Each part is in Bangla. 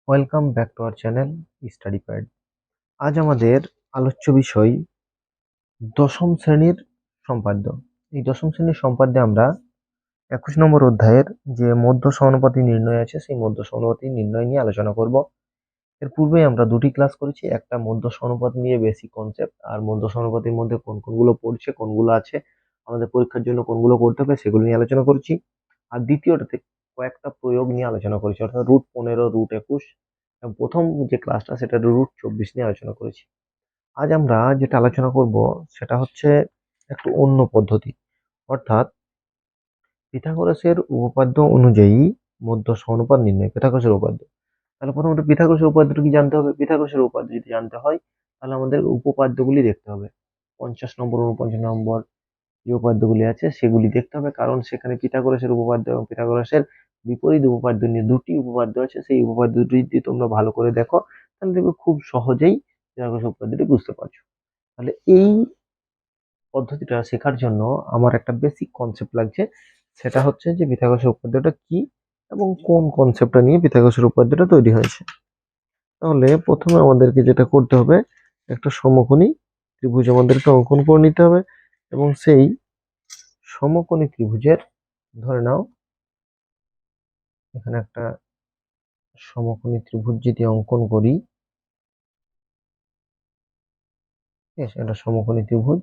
Welcome back to our channel study pad. আজ আমাদের আলোচ্য বিষয় দশম শ্রেণীর সম্পাদ্য। এই দশম শ্রেণীর সম্পাদ্যে আমরা 21 নম্বর অধ্যায়ের যে মধ্য সমানুপাতি নির্ণয় আছে সেই মধ্য সমানুপাতি নির্ণয় নিয়ে আলোচনা করব। এর পূর্বে আমরা দুটি ক্লাস করেছি, একটা মধ্য সমানুপাত নিয়ে বেসিক কনসেপ্ট, আর মধ্য সমানুপাতির মধ্যে কোন কোনগুলো পড়ছে, কোনগুলো আছে, আমাদের পরীক্ষার জন্য কোনগুলো করতে হবে সেগুলো নিয়ে আলোচনা করেছি। আর দ্বিতীয়টাতে কয়েকটা প্রয়োগ নিয়ে আলোচনা করেছি, অর্থাৎ √15, √21 এবং প্রথম যে ক্লাসটা সেটা √24 নিয়ে আলোচনা করেছি। আজ আমরা যেটা আলোচনা করব সেটা হচ্ছে একটু অন্য পদ্ধতি, অর্থাৎ পিথাগোরাসের উপপাদ্য অনুযায়ী মধ্য সমানুপাত নির্ণয়। পিথাগোরাসের উপপাদ্য, তাহলে প্রথমত পিথাগোরাসের উপপাদ্যটা কি জানতে হবে। পিথাগোরাসের উপপাদ্য যদি জানতে হয় তাহলে আমাদের উপপাদ্যগুলি দেখতে হবে। 50 নম্বর 49 নম্বর যে উপপাদ্যগুলি আছে সেগুলি দেখতে হবে, কারণ সেখানে পিথাগোরাসের উপপাদ্য এবং পিথাগোরাসের বিপরীত উপপাদ্য নিয়ে দুটি উপপাদ্য আছে। সেই উপপাদ্য দুটি যদি তোমরা ভালো করে দেখো তাহলে দেখবে খুব সহজেই পিথাগোরাসের উপপাদ্যটি বুঝতে পারছো। তাহলে এই পদ্ধতিটা শেখার জন্য আমার একটা বেসিক কনসেপ্ট লাগছে, সেটা হচ্ছে যে পিথাগোরাসের উপপাদ্যটা কি এবং কোন কনসেপ্টটা নিয়ে পিথাগোরাসের উপপাদ্যটা তৈরি হয়েছে। তাহলে প্রথমে আমাদেরকে যেটা করতে হবে, একটা সমকোণী ত্রিভুজ আমাদেরকে অঙ্কন করে নিতে হবে, এবং সেই সমকোণী ত্রিভুজের, ধরে নাও এখানে একটা সমকোণী ত্রিভুজ যদি অঙ্কন করি, ঠিক আছে, এটা সমকোণী ত্রিভুজ,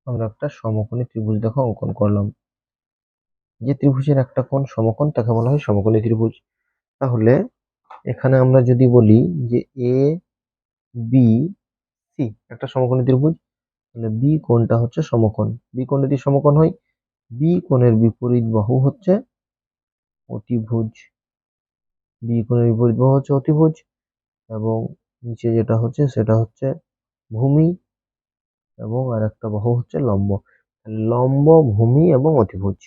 আমরা একটা সমকোণী ত্রিভুজ দেখো অঙ্কন করলাম। যে ত্রিভুজের একটা কোণ সমকোণ তাকে বলা হয় সমকোণী ত্রিভুজ। তাহলে এখানে আমরা যদি বলি যে এ বি সি একটা সমকোণী ত্রিভুজ, তাহলে বি কোণটা হচ্ছে সমকোণ। বি কোণ যদি সমকোণ হয়, বি কোণের বিপরীত বাহু হচ্ছে অতিভুজ। বি কোণের বিপরীত বাহু হচ্ছে অতিভুজ, এবং নিচে যেটা হচ্ছে সেটা হচ্ছে ভূমি, এবং আর একটা বাহু হচ্ছে লম্ব। লম্ব, ভূমি এবং অতিভুজ,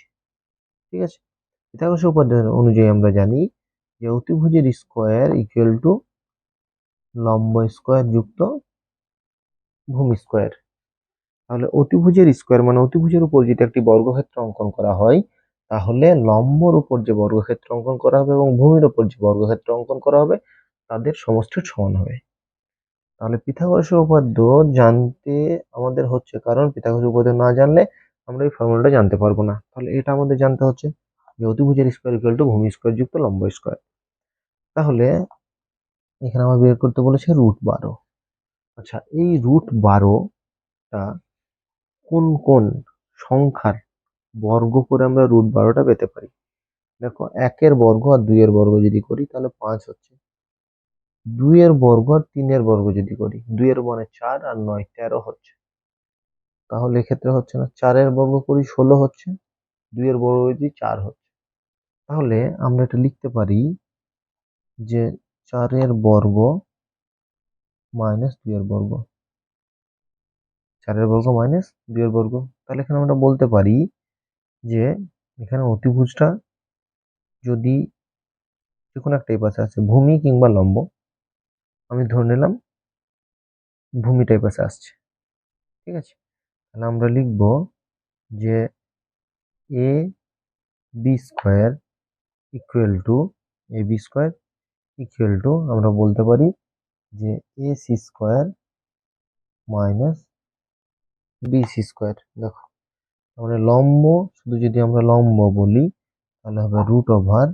ঠিক আছে। পিথাগোরাসের উপপাদ্য অনুযায়ী আমরা জানি যে অতিভুজের স্কোয়ার ইকুয়াল টু লম্ব স্কোয়ার যুক্ত ভূমি স্কোয়ার। তাহলে অতিভুজের স্কোয়ার মানে অতিভুজের উপর যদি একটি বর্গক্ষেত্র অঙ্কন করা হয়, তাহলে লম্বর উপর যে বর্গক্ষেত্র অঙ্কন করা হবে এবং ভূমির উপর যে বর্গক্ষেত্র অঙ্কন করা হবে তাদের সমষ্টির সমান হবে। তাহলে পিথাগোরাসের উপপাদ্য জানতে আমাদের হচ্ছে, কারণ পিথাগোরাসের উপপাদ্য না জানলে আমরা এই ফর্মুলাটা জানতে পারবো না। তাহলে এটা আমাদের জানতে হচ্ছে যে অতিভুজের স্কোয়ার ইকুয়াল টু ভূমি স্কোয়ার যুক্ত লম্ব স্কোয়ার। তাহলে এখানে আমার বের করতে বলেছে √12। আচ্ছা, এই √12টা কোন কোন সংখ্যার বর্গ করে আমরা √12টা পেতে পারি। দেখো, 1-এর বর্গ আর 2-এর বর্গ যদি করি তাহলে 5 হচ্ছে। 2-এর বর্গ আর 3-এর বর্গ যদি করি, 2-এর মানে 4 আর 9 13 হচ্ছে। তাহলে এক্ষেত্রে হচ্ছে না, 4-এর বর্গ করি 16 হচ্ছে, 2-এর বর্গ যদি 4 হচ্ছে। তাহলে আমরা এটা লিখতে পারি যে 4-এর বর্গ মাইনাস 2-এর বর্গ, 4-এর বর্গ মাইনাস 2-এর বর্গ। তাহলে এখানে আমরা বলতে পারি যে এখানে অতিভুজটা যদি যে কোনো একটা এই পাশে আছে, ভূমি কিংবা লম্ব, আমি ধরে নিলাম ভূমিটা এই পাশে আসছে, ঠিক আছে। তাহলে আমরা লিখব যে A B square equal to আমরা বলতে পারি যে A C square minus B C square. দেখো, তাহলে লম্ব শুধু যদি আমরা লম্ব বলি তাহলে হবে √over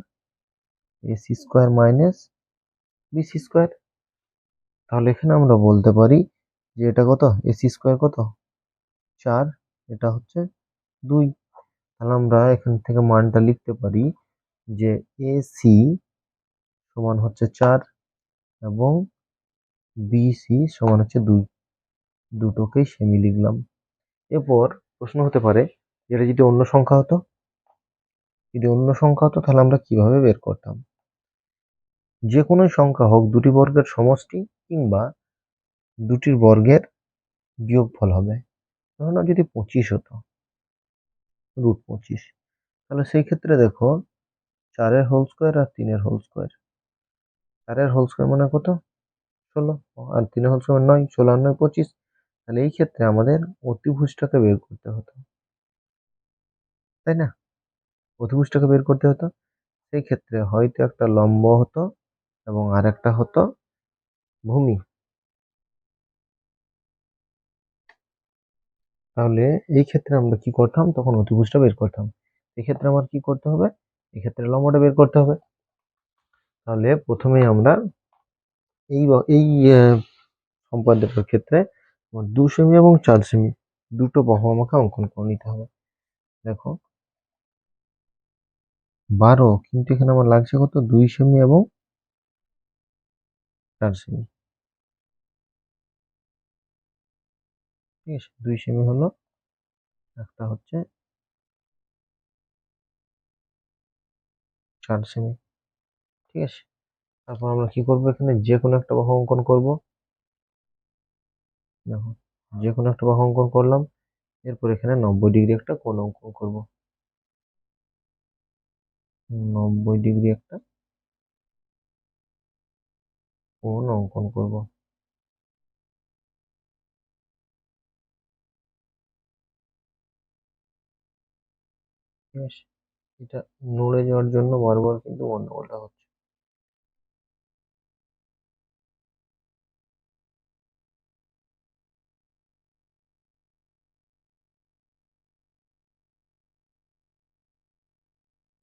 A C square minus B C square. তাহলে এখানে আমরা বলতে পারি যে এটা কত, এ সি স্কোয়ার কত 4, এটা হচ্ছে 2। তাহলে আমরা এখান থেকে মানটা লিখতে পারি যে এ সি সমান হচ্ছে 4 এবং বি সি সমান হচ্ছে 2, দুটোকেই সেমি লিখলাম। এরপর প্রশ্ন হতে পারে যেটা যদি অন্য সংখ্যা হতো, তাহলে আমরা কিভাবে বের করতাম। যে কোনো সংখ্যা হোক, দুটি বর্গের সমষ্টি কিংবা দুটির বর্গের বিয়োগফল হবে। ধরুন যদি 25 হতো, √25, তাহলে সেই ক্ষেত্রে দেখো 4-এর হোল স্কোয়ার আর 3-এর হোল স্কোয়ার। 4-এর হোল স্কোয়ার মানে কত, 16, আর 3-এর হোল স্কোয়ার 9, 16 আর 9 25। তাহলে এই ক্ষেত্রে আমাদের অতিভুজটাকে বের করতে হতো, তাই না, অতিভুজটাকে বের করতে হতো। সেই ক্ষেত্রে হয়তো একটা লম্ব হতো এবং আরেকটা হতো ভূমি। তাহলে এই ক্ষেত্রে আমরা কি করতাম, তখন অতিভুজটা বের করতাম। এক্ষেত্রে আমার কি করতে হবে, এক্ষেত্রে লম্বটা বের করতে হবে। তাহলে প্রথমেই আমরা এই এই সম্পাদ্যটার ক্ষেত্রে 2 সেমি এবং 4 সেমি দুটো বাহু আমাকে অঙ্কন করে নিতে হবে। দেখো 12, কিন্তু এখানে আমার লাগছে কত, 2 সেমি এবং 4 সেমি। ঠিক আছে, 2 সেমি হলো, একটা হচ্ছে 4 সেমি। ঠিক আছে, তারপর আমরা কি করবো, এখানে যে কোনো একটা বাহু অঙ্কন করব। দেখো যে কোনো একটা বাহু অঙ্কন করলাম, এরপর এখানে 90 ডিগ্রি একটা কোণ অঙ্কন করব। 90 ডিগ্রি একটা কোণ অঙ্কন করব। ঠিক আছে, এটা নড়ে যাওয়ার জন্য বারবার কিন্তু গন্ডগোলটা হচ্ছে।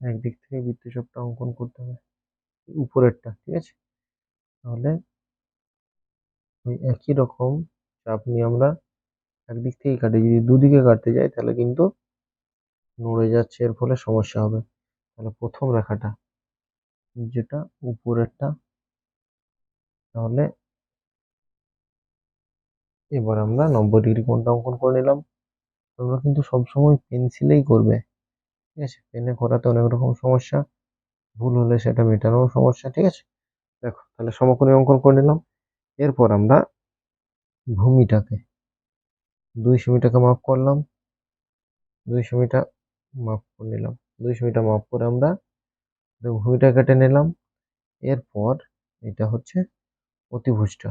একদিক থেকে বৃত্তচাপটা অঙ্কন করতে হবে, উপরেরটা। ঠিক আছে, তাহলে ওই একই রকম চাপ নিয়ে আমরা একদিক থেকেই কাটি, যদি দুদিকে কাটতে যাই তাহলে কিন্তু নড়ে যাচ্ছে, এর ফলে সমস্যা হবে। তাহলে প্রথম রেখাটা যেটা উপরেরটা, তাহলে এবার আমরা 90 ডিগ্রি কোণটা অঙ্কন করে নিলাম। তোমরা কিন্তু সবসময় পেন্সিলেই করবে। ঠিক আছে, পেনে করাতে অনেক রকম সমস্যা, ভুল হলে সেটা মেটানোও সমস্যা। ঠিক আছে, দেখো তাহলে সমকোণী অঙ্কন করে নিলাম। এরপর আমরা ভূমিটাকে 2 সেমিটাকে মাপ করলাম, 2 সেমিটা মাপ করে নিলাম, 2 সেমিটা মাপ করে আমরা ভূমিটা কেটে নিলাম। এরপর এটা হচ্ছে অতিভুজটা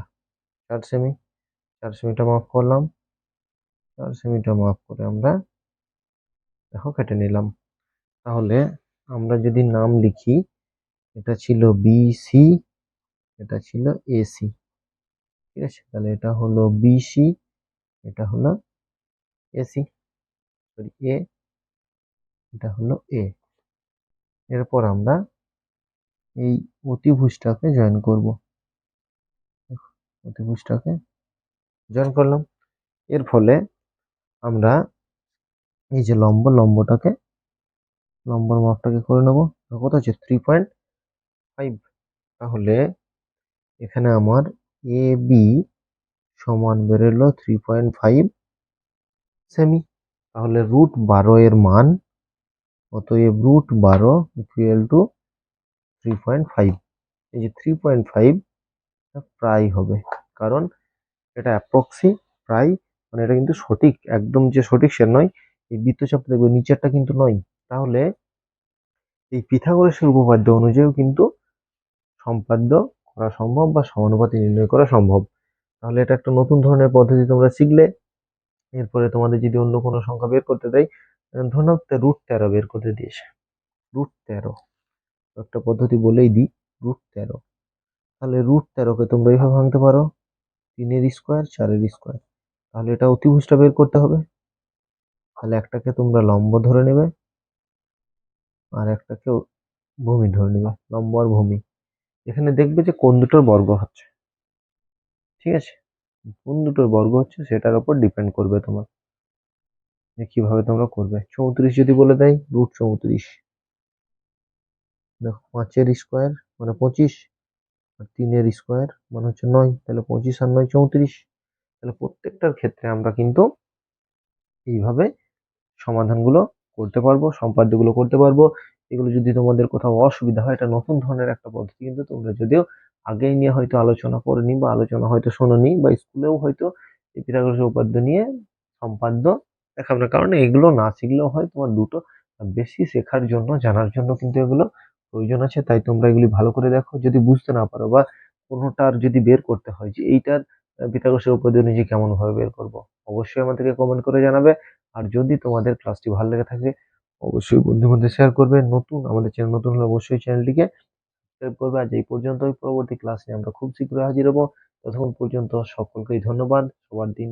4 সেমি, 4 সেমিটা মাপ করলাম, 4 সেমিটা মাপ করে আমরা দেখো কেটে নিলাম। তাহলে আমরা যদি নাম লিখি, এটা ছিল বিসি, এটা ছিল এসি। ঠিক আছে, তাহলে এটা হলো বিসি, এটা হলো এসি, সরি এ, এটা হলো এ। এরপর আমরা এই অতিভুজটাকে জয়েন করব। অতিভুজটাকে জয়েন করলাম, এর ফলে আমরা এই যে লম্বটাকে, লম্বর মাপটাকে করে নেব। কত হচ্ছে 3.5। তাহলে এখানে আমার এ বি সমান বেরোলো 3.5 সেমি। তাহলে √12 এর মান, অতএব √12 ইকুয়াল টু 3.5। এই যে 3.5 প্রায় হবে, কারণ এটা অ্যাপ্রক্সি, প্রায়, মানে এটা কিন্তু সঠিক, একদম যে সঠিক সে নয়। এই বৃত্তচাপ দেখবে নিচেরটা কিন্তু নয়। তাহলে এই পিথাগোরাসের উপপাদ্য অনুযায়ীও কিন্তু সম্পাদ্য করা সম্ভব বা সমানুপাতি নির্ণয় করা সম্ভব। তাহলে এটা একটা নতুন ধরনের পদ্ধতি তোমরা শিখলে। এরপরে তোমাদের যদি অন্য কোনো সংখ্যা বের করতে দেয়, ধরুন √13 বের করতে দিয়েছে, √13 একটা পদ্ধতি বলেই দিই, √13। তাহলে √13কে তোমরা এইভাবে ভাঙতে পারো, 3 এর স্কোয়ার, 4 এর স্কোয়ার। তাহলে এটা অতিভুজটা বের করতে হবে। তাহলে একটাকে তোমরা লম্ব ধরে নেবে, আর একটাকে ভূমি ধরে নেবে, লম্ব আর ভূমি। এখানে দেখবে যে কোন দুটোর বর্গ হচ্ছে। ঠিক আছে, কোন দুটোর বর্গ হচ্ছে সেটার উপর ডিপেন্ড করবে তোমার, যে কিভাবে তোমরা করবে। 34 যদি বলে দেয়, √34, দেখো 5 এর স্কোয়ার মানে 25, আর 3 এর স্কোয়ার মানে হচ্ছে 9, তাহলে 25 আর 9 34। তাহলে প্রত্যেকটার ক্ষেত্রে আমরা কিন্তু এইভাবে সমাধানগুলো করতে পারবো, সম্পাদ্যগুলো করতে পারবো। এগুলো যদি তোমাদের কোথাও অসুবিধা হয়, এটা নতুন ধরনের একটা পদ্ধতি, কিন্তু তোমরা যদিও আগেই নিয়ে হয়তো আলোচনা করেনি বা আলোচনা হয়তো শোনোনি, বা স্কুলেও হয়তো এই পিথাগোরাসের উপপাদ্য নিয়ে সম্পাদ্য দেখাবে না, কারণ এগুলো না শিখলেও হয়, তোমার দুটো বেশি শেখার জন্য, জানার জন্য কিন্তু এগুলো প্রয়োজন আছে। তাই তোমরা এগুলি ভালো করে দেখো, যদি বুঝতে না পারো বা কোনোটার যদি বের করতে হয় যে এইটার পিথাগোরাসের উপপাদ্য অনুযায়ী কেমন ভাবে বের করব, অবশ্যই আমাদেরকে কমেন্ট করে জানাবে। আর যদি তোমাদের ক্লাসটি ভালো লেগে থাকে, অবশ্যই বন্ধুদের মধ্যে শেয়ার করবে। আমাদের চ্যানেল নতুন হলে অবশ্যই চ্যানেলটিকে সাবস্ক্রাইব করবে। আজ এই পর্যন্তই। পরবর্তী ক্লাসে আমরা খুব শীঘ্রই হাজির হব। ততক্ষণ পর্যন্ত সকলকেই ধন্যবাদ। সবার দিন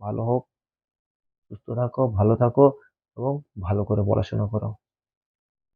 ভালো হোক, সুস্থ থাকো, ভালো থাকো এবং ভালো করে পড়াশোনা করো।